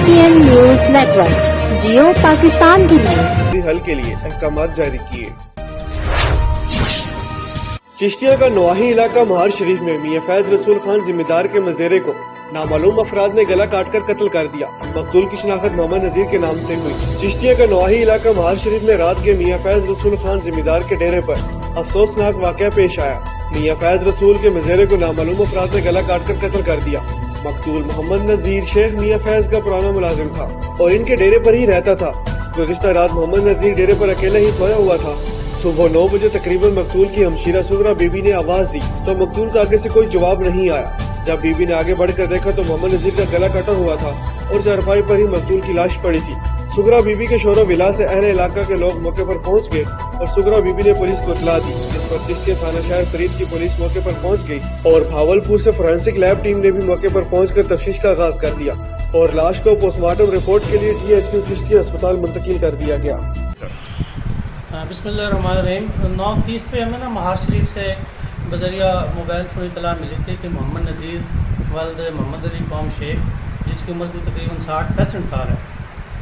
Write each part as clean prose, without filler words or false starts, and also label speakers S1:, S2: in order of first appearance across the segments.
S1: GPN news network, Geo Pakistan کے لیے
S2: حل کے لیے احکامات جاری کیے۔ چشتیہ کا نواحی علاقہ مہار شریف میں میاں فیض رسول خان ذمہ دار کے مزیرے کو نامعلوم افراد نے گلا کاٹ کر قتل کر دیا۔ مقتول کی شناخت محمد نذیر کے نام سے ہوئی۔ چشتیہ کا نواحی علاقہ مہار شریف میں رات کے میاں فیض رسول خان ذمہ دار کے ڈیرے پر افسوسناک واقعہ پیش آیا۔ میاں فیض رسول کے مزیرے کو نامعلوم افراد نے گلا کاٹ کر قتل کر دیا۔ مقتول محمد نذیر شیخ میاں فیض کا پرانا ملازم تھا اور ان کے ڈیرے پر ہی رہتا تھا۔ گزشتہ رات محمد نذیر ڈیرے پر اکیلا ہی سویا ہوا تھا۔ صبح 9 بجے تقریباً مقتول کی ہمشیرہ سغرا بی بی نے آواز دی تو مقتول کا آگے سے کوئی جواب نہیں آیا۔ جب بی بی نے آگے بڑھ کر دیکھا تو محمد نذیر کا گلا کٹا ہوا تھا اور چارپائی پر ہی مقتول کی لاش پڑی تھی۔ سغرا بی بی کے شور و بلا سے اہل علاقہ کے لوگ موقع پر پہنچ گئے اور سغرا بی بی نے پولیس کو اطلاع دی، جس پر چشتیہ تھانہ شہر فرید کی پولیس موقع پر پہنچ گئی اور بھاولپور سے فورینسک لیب ٹیم نے بھی موقع پر پہنچ کر تفتیش کا آغاز کر دیا اور لاش کو پوسٹ مارٹم رپورٹ کے لیے THQ چشتیہ اسپتال منتقل کر دیا گیا۔
S3: بسم اللہ الرحمن الرحیم۔ 9:30 پہ ہمیں مہار شریف سے بذریعہ موبائل فون اطلاع ملی تھی کہ محمد نذیر والد محمد علی قوم شیخ، جس کی عمر کو تقریباً 60-65 سال ہے،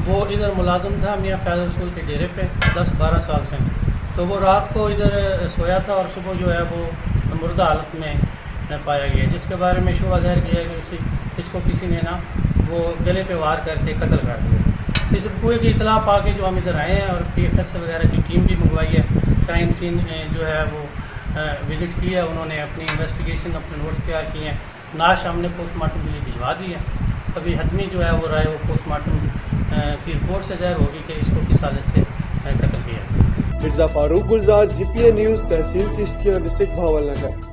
S3: وہ ادھر ملازم تھا میاں فیض رسول کے ڈیرے پہ 10-12 سال سے۔ تو وہ رات کو ادھر سویا تھا اور صبح جو ہے وہ مردہ حالت میں پایا گیا، جس کے بارے میں شبہ ظاہر کیا ہے کہ اس کو کسی نے نا وہ گلے پہ وار کر کے قتل کر دیا۔ اس رپورٹ کی اطلاع پا کے جو ہم ادھر آئے ہیں اور PFS وغیرہ کی ٹیم بھی منگوائی ہے، کرائم سین جو ہے وہ وزٹ کی ہے، انہوں نے اپنی انویسٹیگیشن اپنے نوٹس تیار کیے ہیں، لاش ہم نے پوسٹ مارٹم کے لیے بھجوا دی ہے۔ ابھی حتمی جو ہے وہ رائے وہ پوسٹ مارٹم کی رپورٹ سے ظاہر ہوگی کہ اس کو کس حالت سے قتل کیا ہے۔
S2: مرزا فاروق گلزار، GPN نیوز، تحصیل چشتیہ، ڈسٹرکٹ بھاول نگر۔